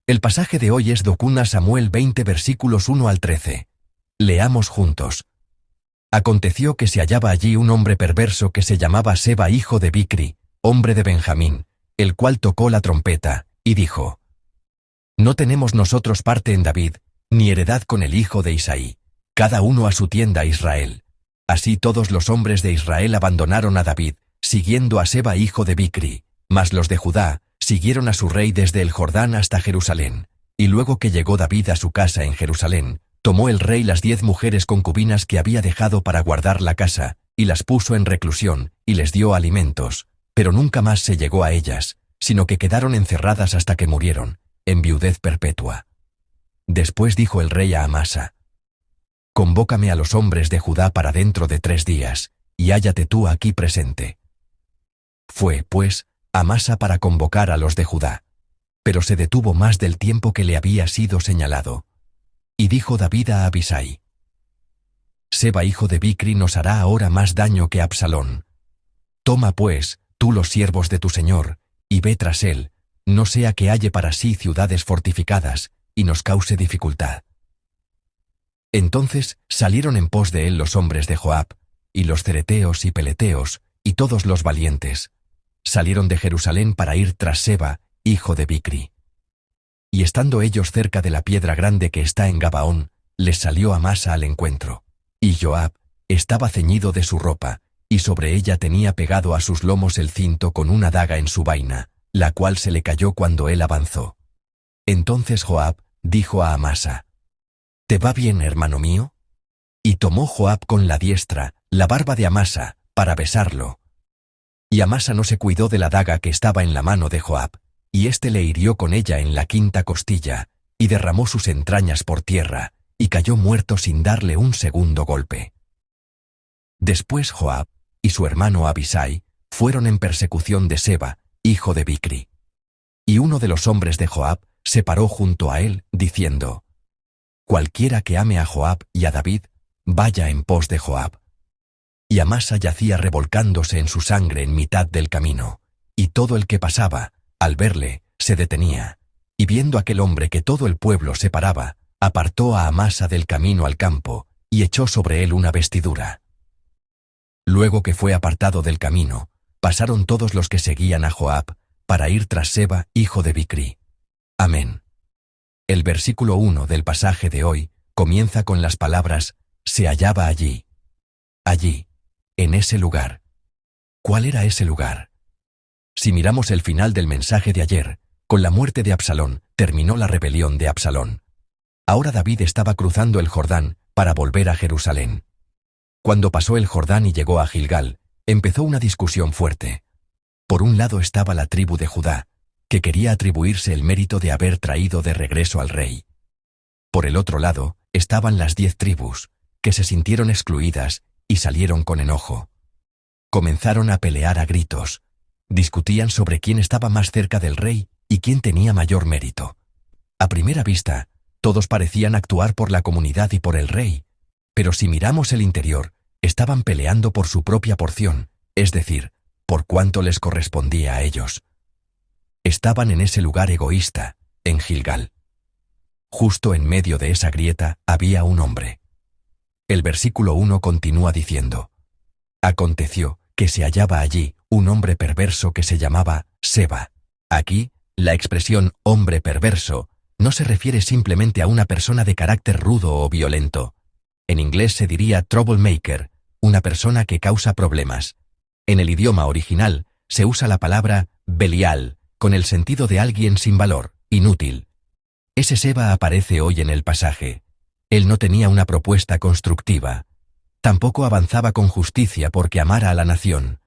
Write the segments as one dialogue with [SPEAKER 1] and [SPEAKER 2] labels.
[SPEAKER 1] El pasaje de hoy es 2 Samuel 20 versículos 1 al 13. Leamos juntos. Aconteció que se hallaba allí un hombre perverso que se llamaba Seba hijo de Bicri, hombre de Benjamín, el cual tocó la trompeta, y dijo: No tenemos nosotros parte en David, ni heredad con el hijo de Isaí, cada uno a su tienda Israel. Así todos los hombres de Israel abandonaron a David, siguiendo a Seba hijo de Bicri, mas los de Judá siguieron a su rey desde el Jordán hasta Jerusalén. Y luego que llegó David a su casa en Jerusalén, tomó el rey las 10 mujeres concubinas que había dejado para guardar la casa, y las puso en reclusión, y les dio alimentos, pero nunca más se llegó a ellas, sino que quedaron encerradas hasta que murieron, en viudez perpetua. Después dijo el rey a Amasa: Convócame a los hombres de Judá para dentro de 3 días, y hállate tú aquí presente. Fue, pues, Amasa para convocar a los de Judá, pero se detuvo más del tiempo que le había sido señalado. Y dijo David a Abisai: Seba hijo de Bicri nos hará ahora más daño que Absalón. Toma pues, tú los siervos de tu señor, y ve tras él, no sea que halle para sí ciudades fortificadas, y nos cause dificultad. Entonces salieron en pos de él los hombres de Joab, y los cereteos y peleteos, y todos los valientes. Salieron de Jerusalén para ir tras Seba, hijo de Bicri. Y estando ellos cerca de la piedra grande que está en Gabaón, les salió Amasa al encuentro. Y Joab estaba ceñido de su ropa, y sobre ella tenía pegado a sus lomos el cinto con una daga en su vaina, la cual se le cayó cuando él avanzó. Entonces Joab dijo a Amasa: ¿Te va bien, hermano mío? Y tomó Joab con la diestra la barba de Amasa, para besarlo. Y Amasa no se cuidó de la daga que estaba en la mano de Joab, y éste le hirió con ella en la 5ª costilla, y derramó sus entrañas por tierra, y cayó muerto sin darle un segundo golpe. Después Joab y su hermano Abisai fueron en persecución de Seba, hijo de Bicri. Y uno de los hombres de Joab se paró junto a él, diciendo: Cualquiera que ame a Joab y a David, vaya en pos de Joab. Y Amasa yacía revolcándose en su sangre en mitad del camino, y todo el que pasaba, al verle, se detenía, y viendo aquel hombre que todo el pueblo se paraba, apartó a Amasa del camino al campo, y echó sobre él una vestidura. Luego que fue apartado del camino, pasaron todos los que seguían a Joab, para ir tras Seba, hijo de Bicri. Amén. El versículo 1 del pasaje de hoy comienza con las palabras: se hallaba allí. Allí, en ese lugar. ¿Cuál era ese lugar? Si miramos el final del mensaje de ayer, con la muerte de Absalón, terminó la rebelión de Absalón. Ahora David estaba cruzando el Jordán para volver a Jerusalén. Cuando pasó el Jordán y llegó a Gilgal, empezó una discusión fuerte. Por un lado estaba la tribu de Judá, que quería atribuirse el mérito de haber traído de regreso al rey. Por el otro lado, estaban las 10 tribus, que se sintieron excluidas y salieron con enojo. Comenzaron a pelear a gritos. Discutían sobre quién estaba más cerca del rey y quién tenía mayor mérito. A primera vista, todos parecían actuar por la comunidad y por el rey, pero si miramos el interior, estaban peleando por su propia porción, es decir, por cuánto les correspondía a ellos. Estaban en ese lugar egoísta, en Gilgal. Justo en medio de esa grieta había un hombre. El versículo 1 continúa diciendo: Aconteció que se hallaba allí un hombre perverso que se llamaba Seba. Aquí, la expresión hombre perverso no se refiere simplemente a una persona de carácter rudo o violento. En inglés se diría troublemaker, una persona que causa problemas. En el idioma original se usa la palabra Belial, con el sentido de alguien sin valor, inútil. Ese Seba aparece hoy en el pasaje. Él no tenía una propuesta constructiva. Tampoco avanzaba con justicia porque amara a la nación.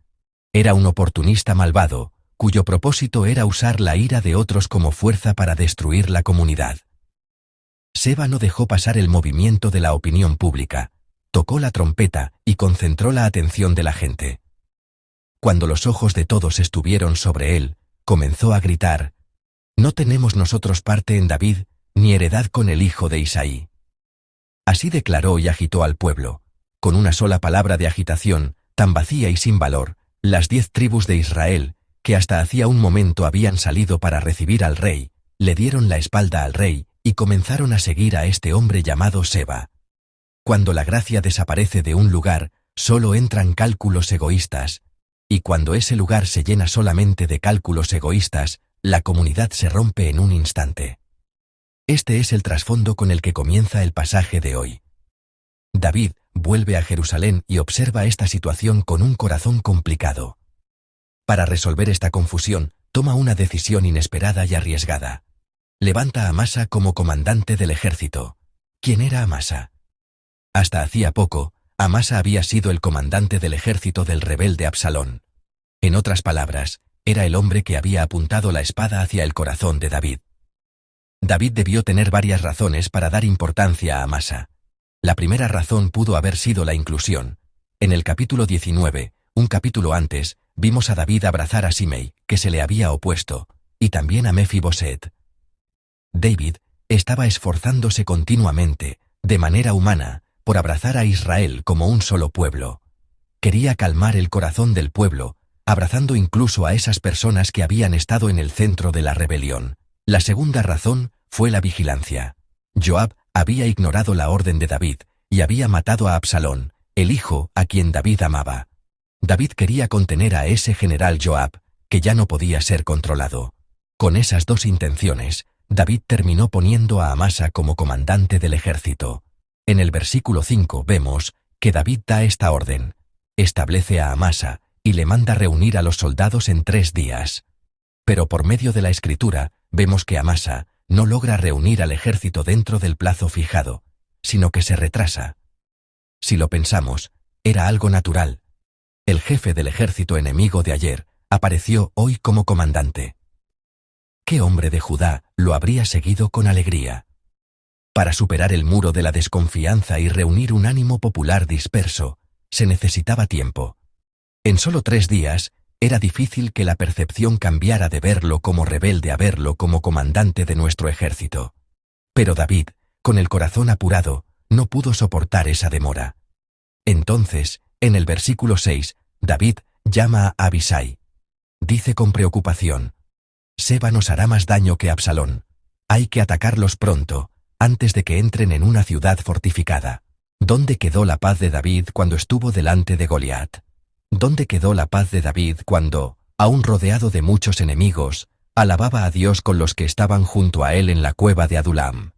[SPEAKER 1] Era un oportunista malvado, cuyo propósito era usar la ira de otros como fuerza para destruir la comunidad. Seba no dejó pasar el movimiento de la opinión pública, tocó la trompeta y concentró la atención de la gente. Cuando los ojos de todos estuvieron sobre él, comenzó a gritar: No tenemos nosotros parte en David, ni heredad con el hijo de Isaí. Así declaró y agitó al pueblo. Con una sola palabra de agitación, tan vacía y sin valor, las 10 tribus de Israel, que hasta hacía un momento habían salido para recibir al rey, le dieron la espalda al rey y comenzaron a seguir a este hombre llamado Seba. Cuando la gracia desaparece de un lugar, solo entran cálculos egoístas, y cuando ese lugar se llena solamente de cálculos egoístas, la comunidad se rompe en un instante. Este es el trasfondo con el que comienza el pasaje de hoy. David vuelve a Jerusalén y observa esta situación con un corazón complicado. Para resolver esta confusión, toma una decisión inesperada y arriesgada. Levanta a Amasa como comandante del ejército. ¿Quién era Amasa? Hasta hacía poco, Amasa había sido el comandante del ejército del rebelde Absalón. En otras palabras, era el hombre que había apuntado la espada hacia el corazón de David. David debió tener varias razones para dar importancia a Amasa. La primera razón pudo haber sido la inclusión. En el capítulo 19, un capítulo antes, vimos a David abrazar a Simei, que se le había opuesto, y también a Mefiboset. David estaba esforzándose continuamente, de manera humana, por abrazar a Israel como un solo pueblo. Quería calmar el corazón del pueblo, abrazando incluso a esas personas que habían estado en el centro de la rebelión. La segunda razón fue la vigilancia. Joab había ignorado la orden de David y había matado a Absalón, el hijo a quien David amaba. David quería contener a ese general Joab, que ya no podía ser controlado. Con esas dos intenciones, David terminó poniendo a Amasa como comandante del ejército. En el versículo 5 vemos que David da esta orden. Establece a Amasa y le manda reunir a los soldados en 3 días. Pero por medio de la escritura, vemos que Amasa no logra reunir al ejército dentro del plazo fijado, sino que se retrasa. Si lo pensamos, era algo natural. El jefe del ejército enemigo de ayer apareció hoy como comandante. ¿Qué hombre de Judá lo habría seguido con alegría? Para superar el muro de la desconfianza y reunir un ánimo popular disperso, se necesitaba tiempo. En solo 3 días, era difícil que la percepción cambiara de verlo como rebelde a verlo como comandante de nuestro ejército. Pero David, con el corazón apurado, no pudo soportar esa demora. Entonces, en el versículo 6, David llama a Abisai. Dice con preocupación: Seba nos hará más daño que Absalón. Hay que atacarlos pronto, antes de que entren en una ciudad fortificada. ¿Dónde quedó la paz de David cuando estuvo delante de Goliat? ¿Dónde quedó la paz de David cuando, aún rodeado de muchos enemigos, alababa a Dios con los que estaban junto a él en la cueva de Adulam?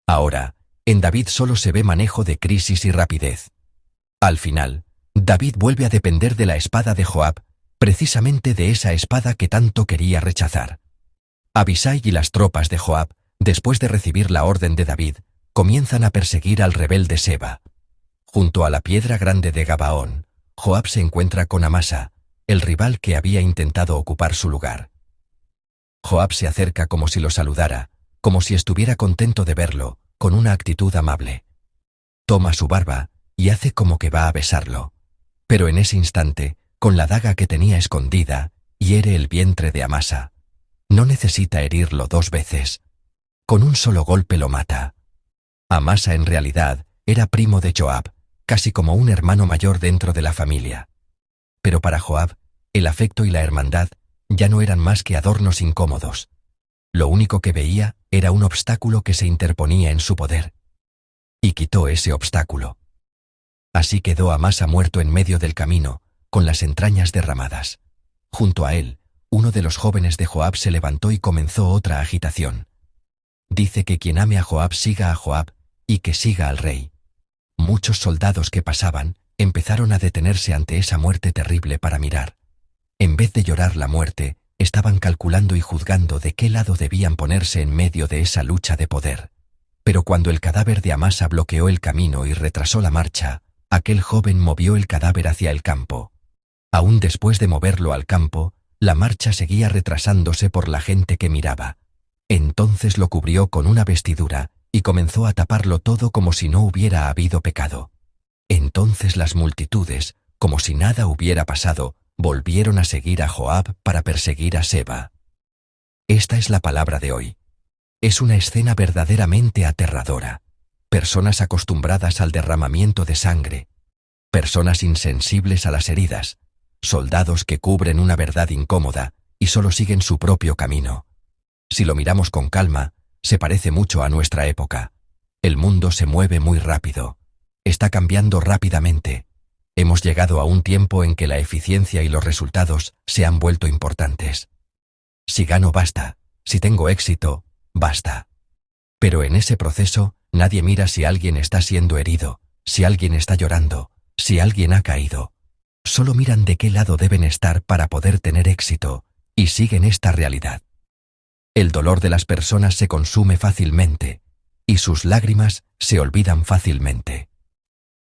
[SPEAKER 1] Ahora, en David solo se ve manejo de crisis y rapidez. Al final, David vuelve a depender de la espada de Joab, precisamente de esa espada que tanto quería rechazar. Abisai y las tropas de Joab, después de recibir la orden de David, comienzan a perseguir al rebelde Seba. Junto a la piedra grande de Gabaón, Joab se encuentra con Amasa, el rival que había intentado ocupar su lugar. Joab se acerca como si lo saludara, como si estuviera contento de verlo, con una actitud amable. Toma su barba y hace como que va a besarlo. Pero en ese instante, con la daga que tenía escondida, hiere el vientre de Amasa. No necesita herirlo 2 veces. Con un solo golpe lo mata. Amasa en realidad era primo de Joab, casi como un hermano mayor dentro de la familia. Pero para Joab, el afecto y la hermandad ya no eran más que adornos incómodos. Lo único que veía era un obstáculo que se interponía en su poder. Y quitó ese obstáculo. Así quedó Amasa muerto en medio del camino, con las entrañas derramadas. Junto a él, uno de los jóvenes de Joab se levantó y comenzó otra agitación. Dice que quien ame a Joab siga a Joab, y que siga al rey. Muchos soldados que pasaban empezaron a detenerse ante esa muerte terrible para mirar. En vez de llorar la muerte, estaban calculando y juzgando de qué lado debían ponerse en medio de esa lucha de poder. Pero cuando el cadáver de Amasa bloqueó el camino y retrasó la marcha, aquel joven movió el cadáver hacia el campo. Aún después de moverlo al campo, la marcha seguía retrasándose por la gente que miraba. Entonces lo cubrió con una vestidura, y comenzó a taparlo todo como si no hubiera habido pecado. Entonces las multitudes, como si nada hubiera pasado, volvieron a seguir a Joab para perseguir a Seba. Esta es la palabra de hoy. Es una escena verdaderamente aterradora. Personas acostumbradas al derramamiento de sangre. Personas insensibles a las heridas. Soldados que cubren una verdad incómoda y solo siguen su propio camino. Si lo miramos con calma, se parece mucho a nuestra época. El mundo se mueve muy rápido. Está cambiando rápidamente. Hemos llegado a un tiempo en que la eficiencia y los resultados se han vuelto importantes. Si gano, basta. Si tengo éxito, basta. Pero en ese proceso, nadie mira si alguien está siendo herido, si alguien está llorando, si alguien ha caído. Solo miran de qué lado deben estar para poder tener éxito, y siguen esta realidad. El dolor de las personas se consume fácilmente, y sus lágrimas se olvidan fácilmente.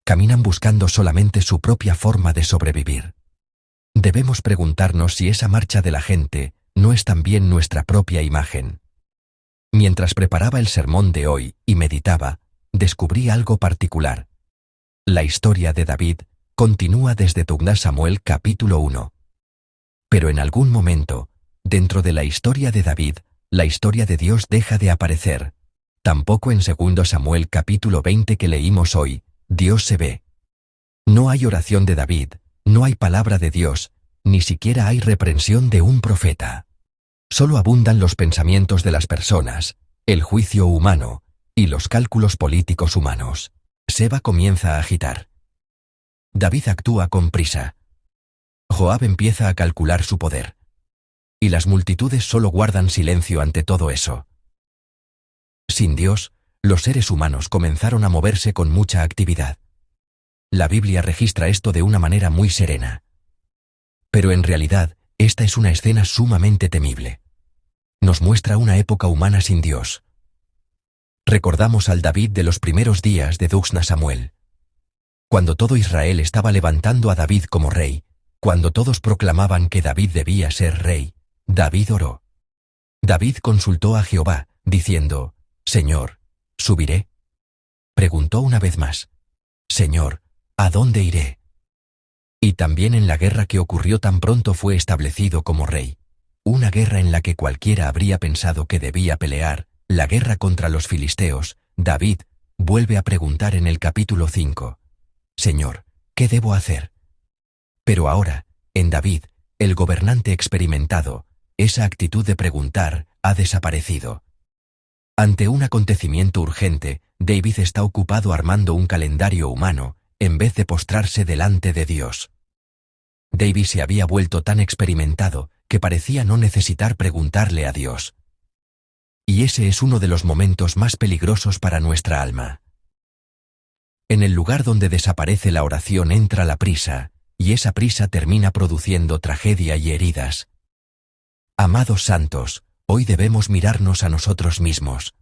[SPEAKER 1] Caminan buscando solamente su propia forma de sobrevivir. Debemos preguntarnos si esa marcha de la gente no es también nuestra propia imagen. Mientras preparaba el sermón de hoy y meditaba, descubrí algo particular. La historia de David continúa desde 2 Samuel capítulo 1. Pero en algún momento, dentro de la historia de David, la historia de Dios deja de aparecer. Tampoco en 2 Samuel capítulo 20 que leímos hoy, Dios se ve. No hay oración de David, no hay palabra de Dios, ni siquiera hay reprensión de un profeta. Solo abundan los pensamientos de las personas, el juicio humano y los cálculos políticos humanos. Seba comienza a agitar. David actúa con prisa. Joab empieza a calcular su poder. Y las multitudes solo guardan silencio ante todo eso. Sin Dios, los seres humanos comenzaron a moverse con mucha actividad. La Biblia registra esto de una manera muy serena. Pero en realidad, esta es una escena sumamente temible. Nos muestra una época humana sin Dios. Recordamos al David de los primeros días de 2 Samuel. Cuando todo Israel estaba levantando a David como rey, cuando todos proclamaban que David debía ser rey, David oró. David consultó a Jehová, diciendo, «Señor, ¿subiré?» Preguntó una vez más, «Señor, ¿a dónde iré?» Y también en la guerra que ocurrió tan pronto fue establecido como rey. Una guerra en la que cualquiera habría pensado que debía pelear, la guerra contra los filisteos, David vuelve a preguntar en el capítulo 5, «Señor, ¿qué debo hacer?» Pero ahora, en David, el gobernante experimentado, esa actitud de preguntar ha desaparecido. Ante un acontecimiento urgente, David está ocupado armando un calendario humano, en vez de postrarse delante de Dios. David se había vuelto tan experimentado que parecía no necesitar preguntarle a Dios. Y ese es uno de los momentos más peligrosos para nuestra alma. En el lugar donde desaparece la oración entra la prisa, y esa prisa termina produciendo tragedia y heridas. Amados santos, hoy debemos mirarnos a nosotros mismos.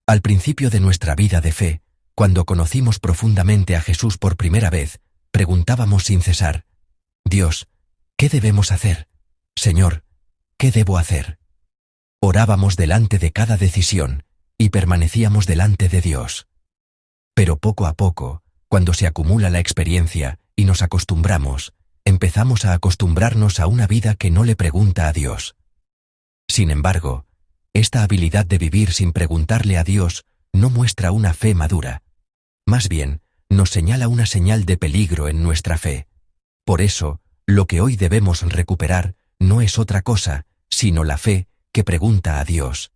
[SPEAKER 1] Al principio de nuestra vida de fe, cuando conocimos profundamente a Jesús por primera vez, preguntábamos sin cesar, «Dios, ¿qué debemos hacer? Señor, ¿qué debo hacer?» Orábamos delante de cada decisión, y permanecíamos delante de Dios. Pero poco a poco, cuando se acumula la experiencia y nos acostumbramos, empezamos a acostumbrarnos a una vida que no le pregunta a Dios. Sin embargo, esta habilidad de vivir sin preguntarle a Dios no muestra una fe madura. Más bien, nos señala una señal de peligro en nuestra fe. Por eso, lo que hoy debemos recuperar no es otra cosa, sino la fe que pregunta a Dios.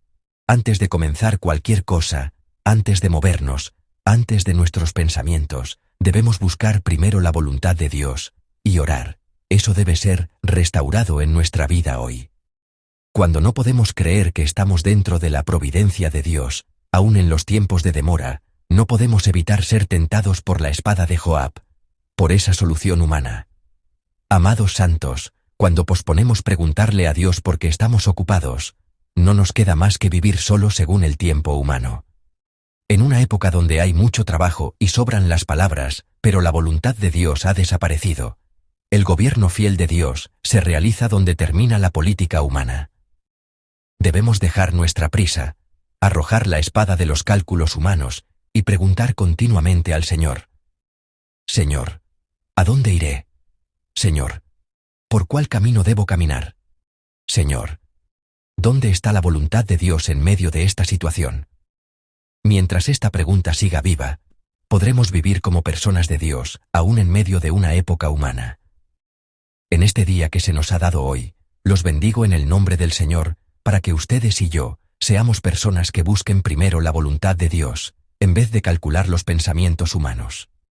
[SPEAKER 1] Antes de comenzar cualquier cosa, antes de movernos, antes de nuestros pensamientos, debemos buscar primero la voluntad de Dios y orar. Eso debe ser restaurado en nuestra vida hoy. Cuando no podemos creer que estamos dentro de la providencia de Dios, aún en los tiempos de demora, no podemos evitar ser tentados por la espada de Joab, por esa solución humana. Amados santos, cuando posponemos preguntarle a Dios porque estamos ocupados, no nos queda más que vivir solo según el tiempo humano. En una época donde hay mucho trabajo y sobran las palabras, pero la voluntad de Dios ha desaparecido, el gobierno fiel de Dios se realiza donde termina la política humana. Debemos dejar nuestra prisa, arrojar la espada de los cálculos humanos y preguntar continuamente al Señor. Señor, ¿a dónde iré? Señor, ¿por cuál camino debo caminar? Señor, ¿dónde está la voluntad de Dios en medio de esta situación? Mientras esta pregunta siga viva, podremos vivir como personas de Dios, aún en medio de una época humana. En este día que se nos ha dado hoy, los bendigo en el nombre del Señor, para que ustedes y yo seamos personas que busquen primero la voluntad de Dios, en vez de calcular los pensamientos humanos.